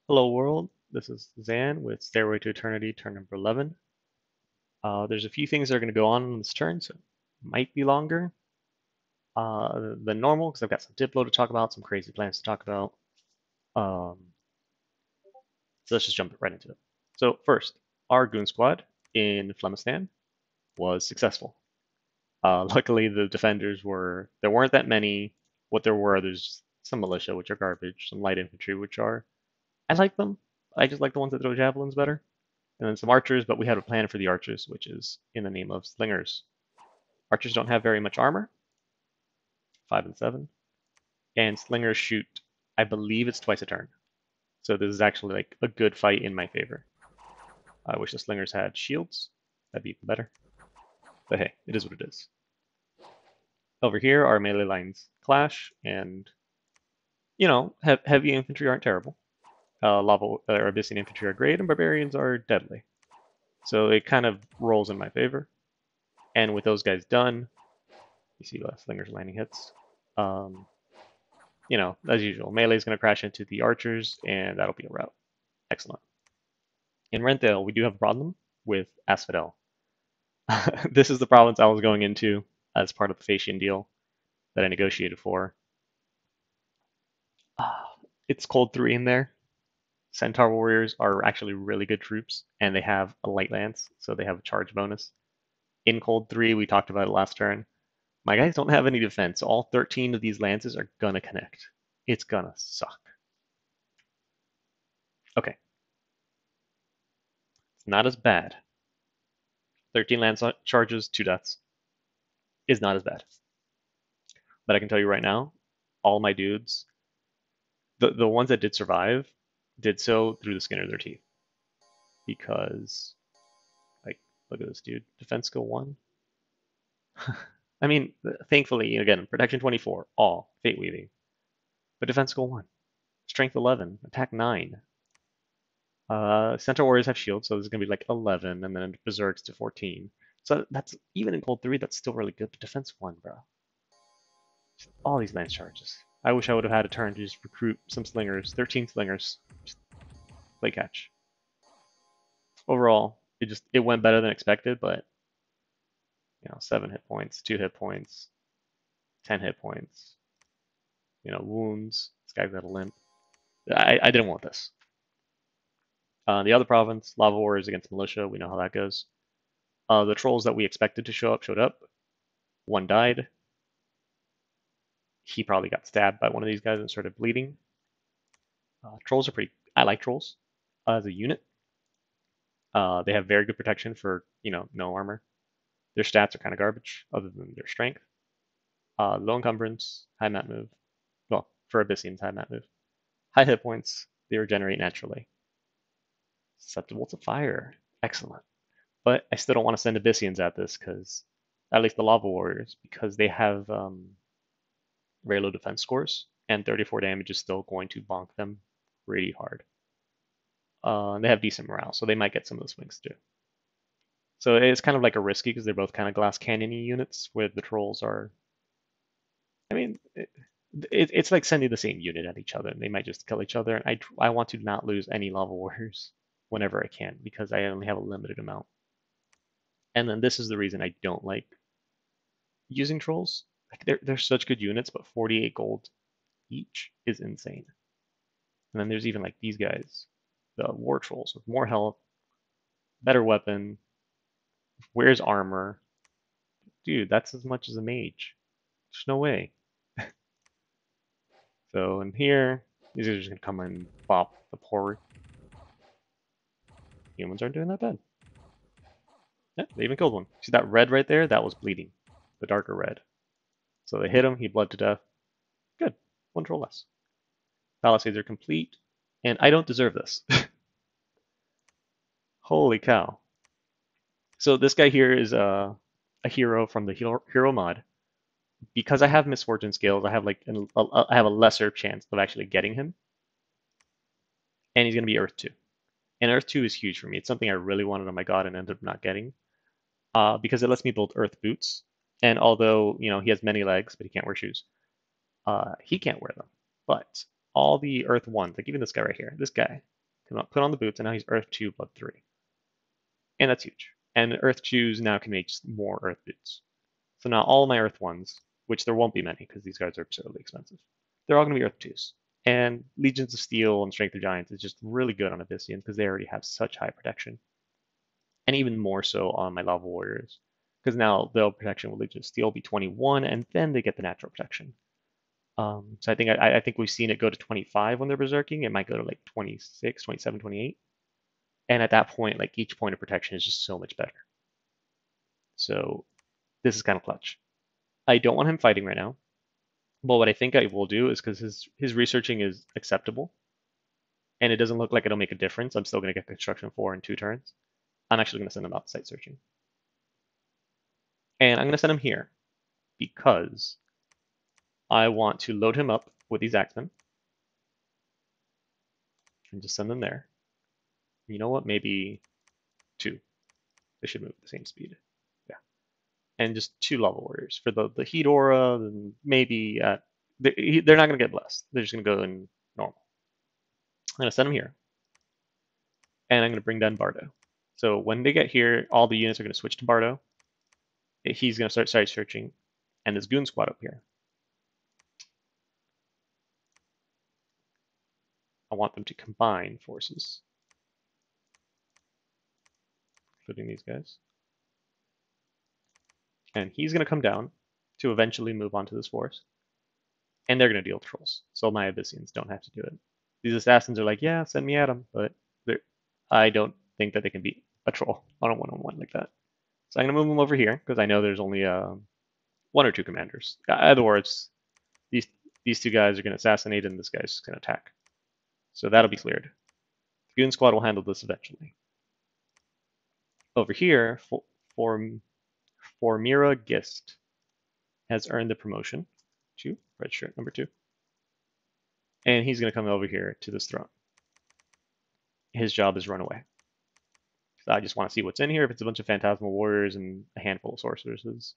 Hello world, this is Zan with Stairway to Eternity, turn number 11. There's a few things that are going to go on this turn, so it might be longer than normal because I've got some Diplo to talk about, some crazy plans to talk about. Um, so let's just jump right into it. So first, our Goon Squad in Flemistan was successful. Luckily, the defenders there weren't that many. What there were, there's some militia, which are garbage, some light infantry, which are, I like them. I just like the ones that throw javelins better. And then some archers, but we had a plan for the archers, which is in the name of slingers. Archers don't have very much armor, 5 and 7, and slingers shoot, I believe it's twice a turn. So this is actually like a good fight in my favor. I wish the slingers had shields, that'd be even better. But hey, it is what it is. Over here, our melee lines clash, and heavy infantry aren't terrible. Lava or Abyssian infantry are great, and barbarians are deadly. So it kind of rolls in my favor. And with those guys done, you see slingers landing hits. As usual, melee is going to crash into the archers, and that'll be a rout. Excellent. In Renthale, we do have a problem with Asphodel. This is the province I was going into as part of the Phasian deal that I negotiated for. It's cold 3 in there. Centaur warriors are actually really good troops, and they have a light lance, so they have a charge bonus. In cold 3, we talked about it last turn. My guys don't have any defense, so all 13 of these lances are gonna connect. It's gonna suck. Okay. It's not as bad. 13 lance charges, 2 deaths is not as bad. But I can tell you right now, all my dudes, the ones that did survive, did so through the skin of their teeth. Because, like, look at this dude. Defense skill 1. I mean, thankfully, again, protection 24, all, fate weaving. But defense skill 1. Strength 11, attack 9. Centaur warriors have shields, so this is going to be like 11, and then berserks to 14. So that's, even in cold 3, that's still really good, but defense 1, bro. Just all these lance charges. I wish I would have had a turn to just recruit some slingers. 13 slingers. Just play catch. Overall, it went better than expected, but 7 hit points, 2 hit points, 10 hit points, wounds. This guy's got a limp. I didn't want this. The other province, Lava Warriors against Militia, we know how that goes. The trolls that we expected to show up showed up. One died. He probably got stabbed by one of these guys and started bleeding. Trolls are pretty. I like trolls as a unit. They have very good protection for no armor. Their stats are kind of garbage, other than their strength. Low encumbrance, high mat move. Well, for Abyssians, high mat move. High hit points. They regenerate naturally. Susceptible to fire. Excellent. But I still don't want to send Abyssians at this because, at least the Lava Warriors, because they have very low defense scores, and 34 damage is still going to bonk them pretty hard. And they have decent morale, so they might get some of the swings too. So it's kind of like a risky because they're both kind of glass cannon-y units, where the trolls are. I mean, it's like sending the same unit at each other, and they might just kill each other. And I want to not lose any Lava Warriors whenever I can because I only have a limited amount. And then this is the reason I don't like using trolls. Like they're such good units, but 48 gold each is insane. And then there's even like these guys, the war trolls with more health, better weapon, wears armor. Dude, that's as much as a mage. There's no way. So in here, these are just gonna come and bop the poor humans aren't doing that bad. Yeah, they even killed one. See that red right there? That was bleeding. The darker red. So they hit him, he bled to death. Good. One troll less. Palisades are complete. And I don't deserve this. Holy cow. So this guy here is a hero from the hero mod. Because I have misfortune skills, I have I have a lesser chance of actually getting him. And he's going to be Earth 2. And Earth 2 is huge for me. It's something I really wanted on my god and ended up not getting. Because it lets me build Earth boots. And although, he has many legs, but he can't wear shoes, he can't wear them. But all the Earth 1s, like even this guy right here, this guy, Put on the boots, and now he's Earth 2, Blood 3. And that's huge. And Earth 2s now can make more Earth boots. So now all my Earth 1s, which there won't be many because these guys are absurdly expensive, they're all going to be Earth 2s. And Legions of Steel and Strength of Giants is just really good on Abyssians because they already have such high protection. And even more so on my Lava Warriors. Because now the protection with Legion of Steel will be 21, and then they get the natural protection. So I think we've seen it go to 25 when they're berserking. It might go to like 26, 27, 28. And at that point, like each point of protection is just so much better. So this is kind of clutch. I don't want him fighting right now. But what I think I will do is because his researching is acceptable, and it doesn't look like it'll make a difference. I'm still going to get construction 4 in 2 turns. I'm actually going to send him out site searching. And I'm going to send him here because I want to load him up with these axemen and just send them there. You know what? Maybe 2. They should move at the same speed. Yeah. And just 2 Lava Warriors. For the heat aura, then maybe they're not going to get blessed. They're just going to go in normal. I'm going to send them here. And I'm going to bring down Bardo. So when they get here, all the units are going to switch to Bardo. He's going to start site searching. And this goon squad up here, I want them to combine forces, including these guys. And he's going to come down to eventually move on to this force. And they're going to deal trolls. So my Abyssians don't have to do it. These assassins are like, yeah, send me at them. But I don't think that they can beat a troll on a one-on-one like that. So I'm going to move them over here because I know there's only 1 or 2 commanders. In other words, these 2 guys are going to assassinate and this guy's going to attack. So that'll be cleared. The Goon Squad will handle this eventually. Over here, for Mira Gist has earned the promotion to red shirt number 2. And he's going to come over here to this throne. His job is run away. So I just want to see what's in here. If it's a bunch of Phantasmal Warriors and a handful of Sorceresses,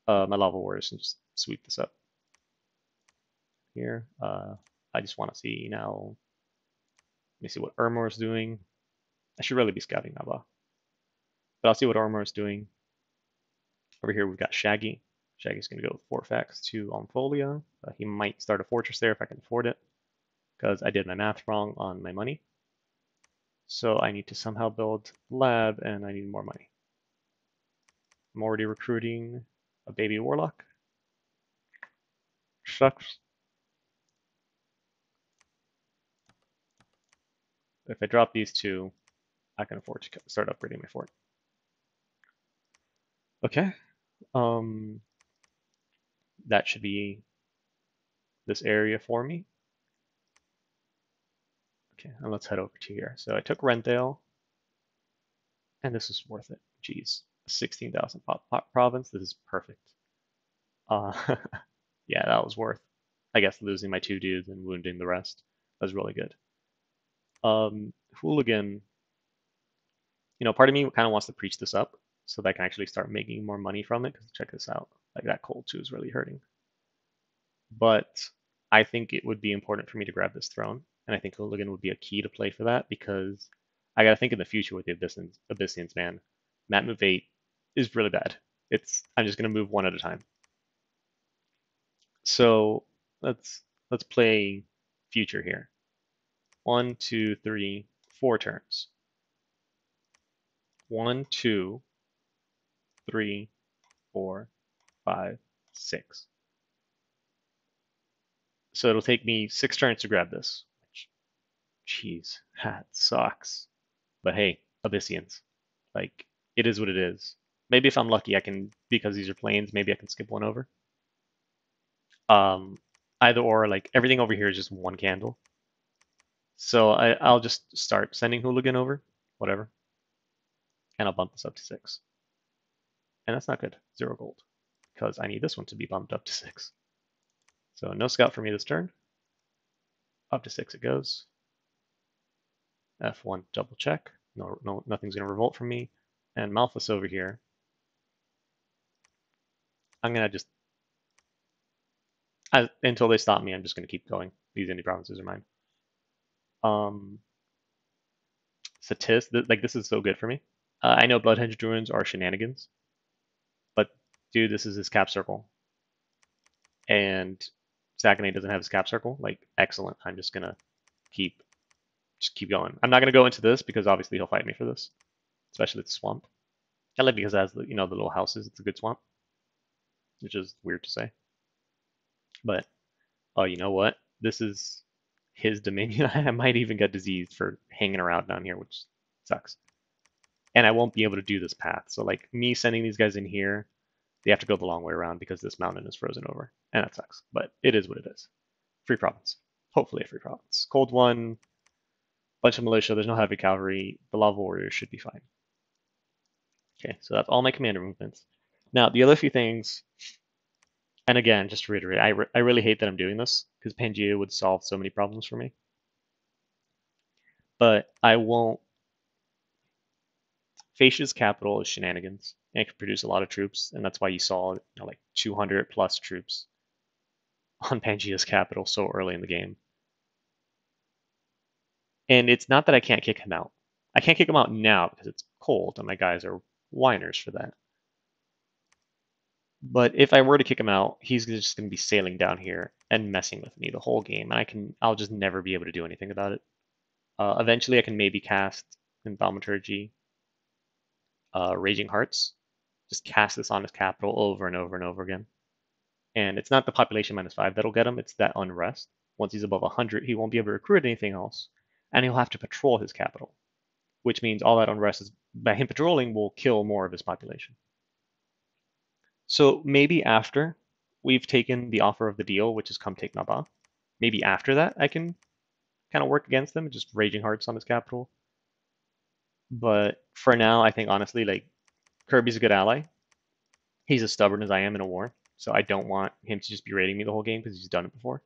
my Lava Warriors can just sweep this up. Here, I just want to see now. Let me see what Ermor's doing. I should really be scouting Nava. But I'll see what Ermor's doing. Over here we've got Shaggy. Shaggy's going to go with 4 facts to Ompholia. He might start a fortress there if I can afford it, because I did my math wrong on my money. So I need to somehow build lab, and I need more money. I'm already recruiting a baby warlock. Shucks. If I drop these 2, I can afford to start upgrading my fort. Okay. That should be this area for me. Okay, and let's head over to here. So I took Renthdale, and this is worth it. Jeez, 16,000 province. This is perfect. Yeah, that was worth. I guess losing my 2 dudes and wounding the rest. That was really good. Hooligan. Part of me kind of wants to preach this up so that I can actually start making more money from it. Because check this out, like that cold 2 is really hurting. But I think it would be important for me to grab this throne, and I think Hooligan would be a key to play for that because I gotta think in the future with the Abyssians, man. Mat move 8 is really bad. I'm just gonna move 1 at a time. So let's play future here. 1, 2, 3, 4 turns. 1, 2, 3, 4, 5, 6. So it'll take me 6 turns to grab this. Jeez, that sucks. But hey, Abyssians. Like, it is what it is. Maybe if I'm lucky, I can, because these are planes, maybe I can skip 1 over. Either or, like, everything over here is just 1 candle. So I'll just start sending Hooligan over, whatever. And I'll bump this up to 6. And that's not good, 0 gold. Because I need this one to be bumped up to 6. So no scout for me this turn. Up to 6 it goes. F1 double check. No, nothing's gonna revolt from me. And Malthus over here. I'm gonna just, until they stop me, I'm just gonna keep going. These indie provinces are mine. like this is so good for me. I know Bloodhenge Druids are shenanigans, but dude, this is his cap circle, and Sakonade doesn't have his cap circle. Like excellent. I'm just gonna keep just keep going. I'm not gonna go into this because obviously he'll fight me for this, especially the swamp. I like because it has the the little houses. It's a good swamp, which is weird to say. But oh, you know what? This is his dominion. I might even get diseased for hanging around down here, which sucks. And I won't be able to do this path. So like me sending these guys in here, they have to go the long way around because this mountain is frozen over, and that sucks. But it is what it is. Free province. Hopefully a free province. Cold one, bunch of militia. There's no heavy cavalry. The lava warriors should be fine. Okay, so that's all my commander movements. Now the other few things, and again, just to reiterate, I really hate that I'm doing this because Pangea would solve so many problems for me. But I won't. Fascia's capital is shenanigans, and it can produce a lot of troops, and that's why you saw like 200 plus troops on Pangea's capital so early in the game. And it's not that I can't kick him out. I can't kick him out now because it's cold, and my guys are whiners for that. But if I were to kick him out, he's just going to be sailing down here and messing with me the whole game, and I'll just never be able to do anything about it. Eventually, I can maybe cast in Thaumaturgy, Raging Hearts, just cast this on his capital over and over and over again. And it's not the population -5 that'll get him, it's that unrest. Once he's above 100, he won't be able to recruit anything else, and he'll have to patrol his capital, which means all that unrest is by him patrolling will kill more of his population. So maybe after we've taken the offer of the deal, which is come take Naba, maybe after that I can kind of work against them, just Raging Hearts on his capital. But for now, I think honestly, like Kirby's a good ally. He's as stubborn as I am in a war, so I don't want him to just be raiding me the whole game because he's done it before.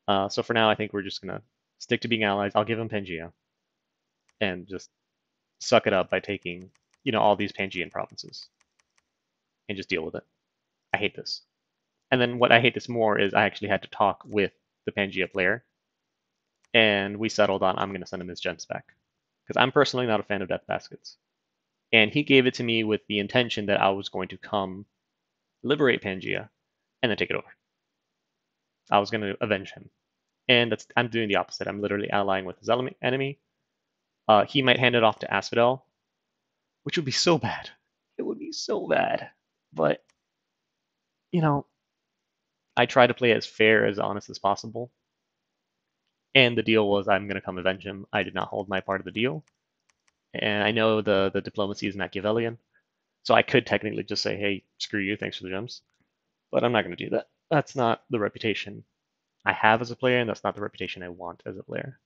So for now, I think we're just gonna stick to being allies. I'll give him Pangea and just suck it up by taking, all these Pangean provinces and just deal with it. I hate this. And then what I hate this more is I actually had to talk with the Pangea player, and we settled on I'm gonna send him his gens back because I'm personally not a fan of death baskets. And he gave it to me with the intention that I was going to come liberate Pangea and then take it over. I was going to avenge him. And I'm doing the opposite. I'm literally allying with his enemy. He might hand it off to Asphodel, which would be so bad. It would be so bad. But, I try to play as fair, as honest as possible. And the deal was I'm going to come avenge him. I did not hold my part of the deal. And I know the diplomacy is Machiavellian. So I could technically just say, hey, screw you, thanks for the gems. But I'm not going to do that. That's not the reputation I have as a player, and that's not the reputation I want as a player.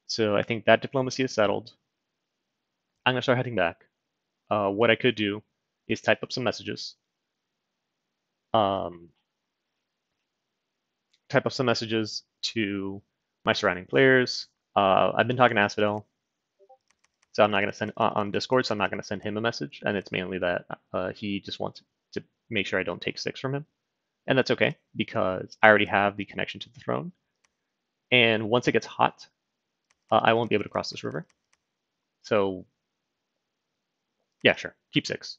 So I think that diplomacy is settled. I'm gonna start heading back. What I could do is type up some messages. Um, type up some messages to my surrounding players. I've been talking to Asphodel, so I'm not gonna send on Discord. So I'm not gonna send him a message, and it's mainly that he just wants to make sure I don't take 6 from him, and that's okay because I already have the connection to the throne. And once it gets hot, I won't be able to cross this river. So yeah, sure. Keep 6.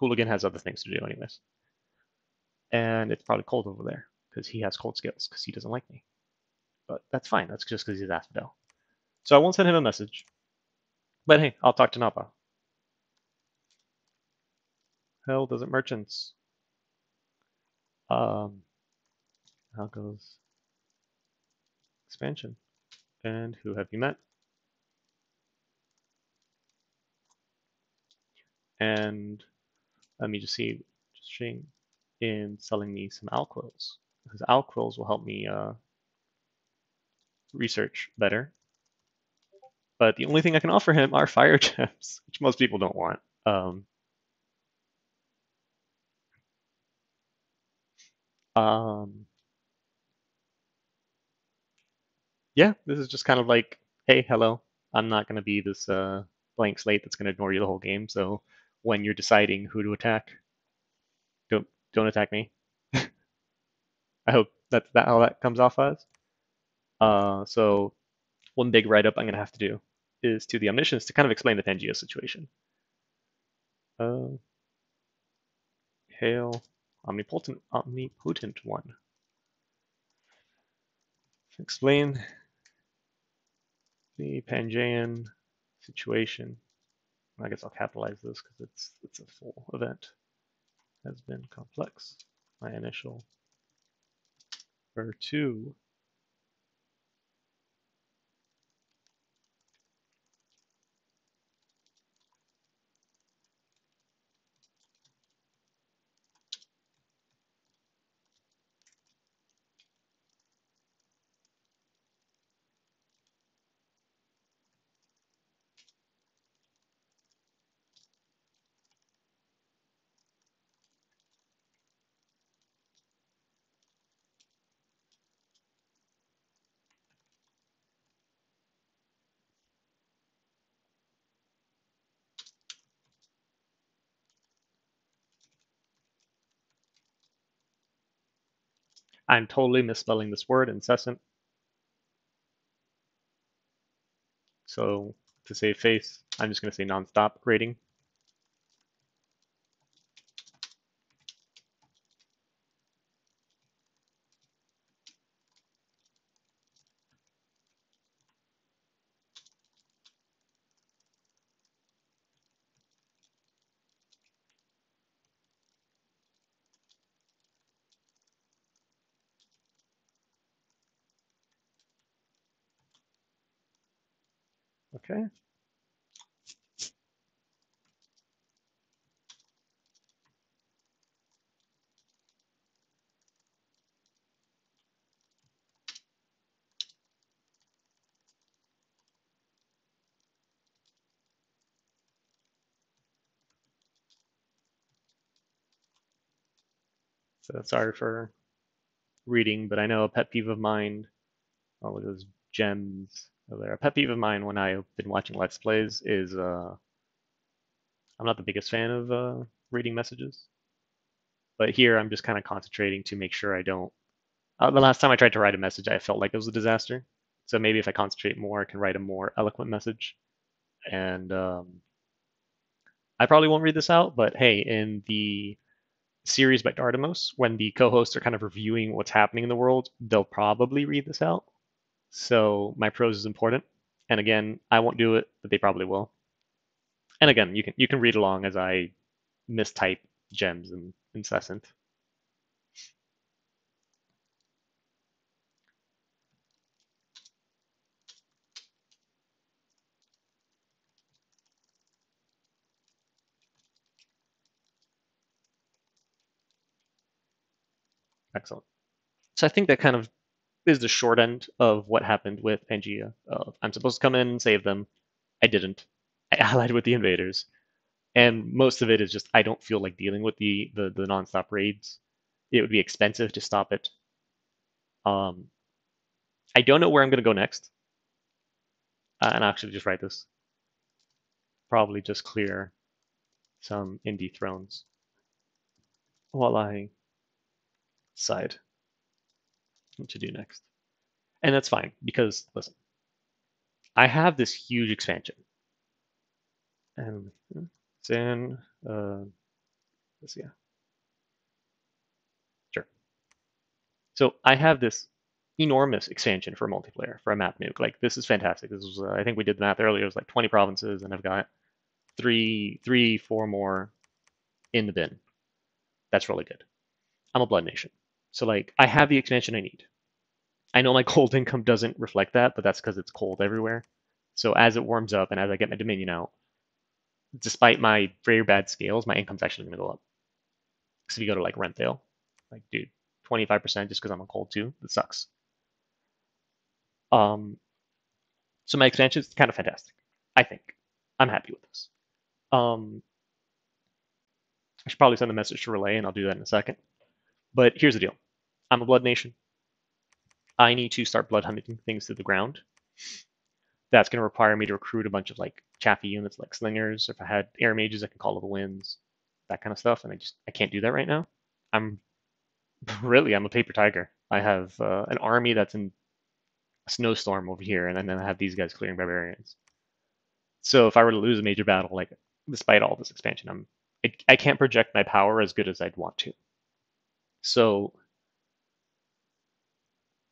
Hooligan has other things to do anyways. And it's probably cold over there because he has cold skills because he doesn't like me. But that's fine. That's just because he's Asphodel. So I won't send him a message. But hey, I'll talk to Napa. Hell doesn't merchants. How goes expansion? And who have you met? And let me just see, just shing in selling me some alquils because alquils will help me research better. But the only thing I can offer him are fire gems, which most people don't want. Yeah, this is just kind of like, hey, hello. I'm not going to be this blank slate that's going to ignore you the whole game. So when you're deciding who to attack, don't attack me. I hope that's how that comes off as. So one big write up I'm going to have to do is to the Omniscience to kind of explain the Pangea situation. Hail, omnipotent one. Explain the Pangean situation. I guess I'll capitalize this because it's a full event. Has been complex. My initial ver2 I'm totally misspelling this word, incessant. So to save face, I'm just going to say nonstop rating. Okay. So sorry for reading, but I know a pet peeve of mine. Oh, look at those gems over there. A pet peeve of mine when I've been watching Let's Plays is I'm not the biggest fan of reading messages. But here I'm just kind of concentrating to make sure I don't. The last time I tried to write a message, I felt like it was a disaster. So maybe if I concentrate more, I can write a more eloquent message. And I probably won't read this out, but hey, in the series by Dardamos, when the co-hosts are kind of reviewing what's happening in the world, they'll probably read this out. So my prose is important. And again, I won't do it, but they probably will. And again, you can read along as I mistype gems and incessant. Excellent. So I think that kind of is the short end of what happened with Pangea. I'm supposed to come in and save them. I didn't. I allied with the invaders, and most of it is just I don't feel like dealing with the nonstop raids. It would be expensive to stop it. Um, I don't know where I'm going to go next, and I'll actually just write this. Probably just clear some indie thrones while I decide what to do next. And that's fine because listen, I have this huge expansion, and it's in Abysia. Sure. So I have this enormous expansion for multiplayer for a map nuke. Like this is fantastic. This was I think we did the math earlier. It was like 20 provinces, and I've got four more in the bin. That's really good. I'm a blood nation, so like I have the expansion I need. I know my cold income doesn't reflect that, but that's because it's cold everywhere. So as it warms up and as I get my Dominion out, despite my very bad scales, my income's actually going to go up. Because if you go to like Renthale, like dude, 25% just because I'm on cold too, that sucks. Um, so my expansion is kind of fantastic. I think I'm happy with this. Um, I should probably send a message to Relay, and I'll do that in a second. But here's the deal: I'm a blood nation. I need to start blood hunting things to the ground. That's going to require me to recruit a bunch of like chaffy units like slingers. If I had air mages, I can call the winds, that kind of stuff. And I can't do that right now. I'm I'm a paper tiger. I have an army that's in a snowstorm over here, and then I have these guys clearing barbarians. So if I were to lose a major battle, like despite all this expansion, I can't project my power as good as I'd want to. So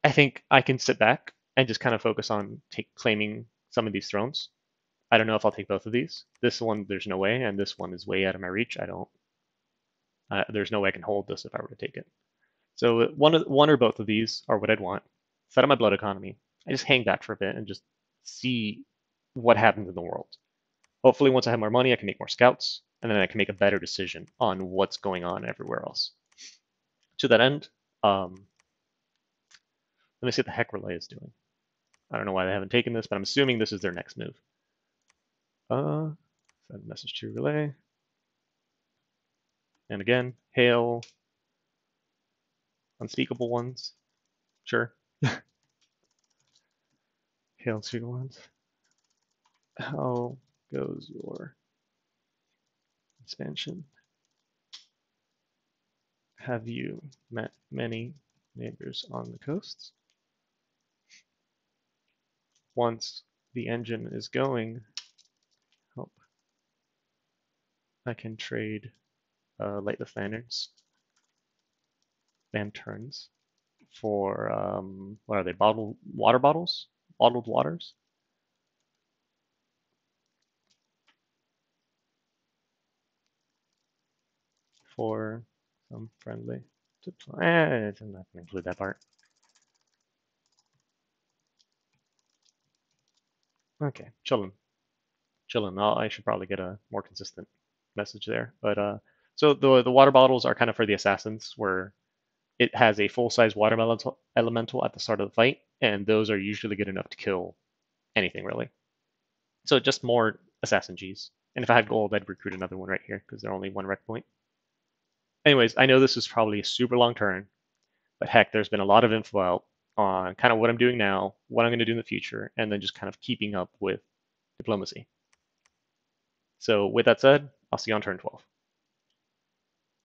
I think I can sit back and just kind of focus on claiming some of these thrones. I don't know if I'll take both of these. This one, there's no way, and this one is way out of my reach. I don't. There's no way I can hold this if I were to take it. So one or both of these are what I'd want. Set up my blood economy. I just hang back for a bit and just see what happens in the world. Hopefully, once I have more money, I can make more scouts, and then I can make a better decision on what's going on everywhere else. To that end, let me see what the heck Relay is doing. I don't know why they haven't taken this, but I'm assuming this is their next move. Send a message to Relay. And again, hail unspeakable ones. Sure. Hail unspeakable ones. How goes your expansion? Have you met many neighbors on the coasts? Once the engine is going, help. I can trade lightless lanterns for what are they? Water bottles, bottled waters. For some friendly. I'm not going to include that part. Okay, chillin'. I should probably get a more consistent message there. But so the water bottles are kind of for the assassins, where it has a full-size water elemental at the start of the fight, and those are usually good enough to kill anything really. So just more assassin Gs. And if I had gold, I'd recruit another one right here because they're only one rec point. Anyways, I know this is probably a super long turn, but heck, there's been a lot of info out on kind of what I'm doing now, what I'm going to do in the future, and then just kind of keeping up with diplomacy. So with that said, I'll see you on turn 12.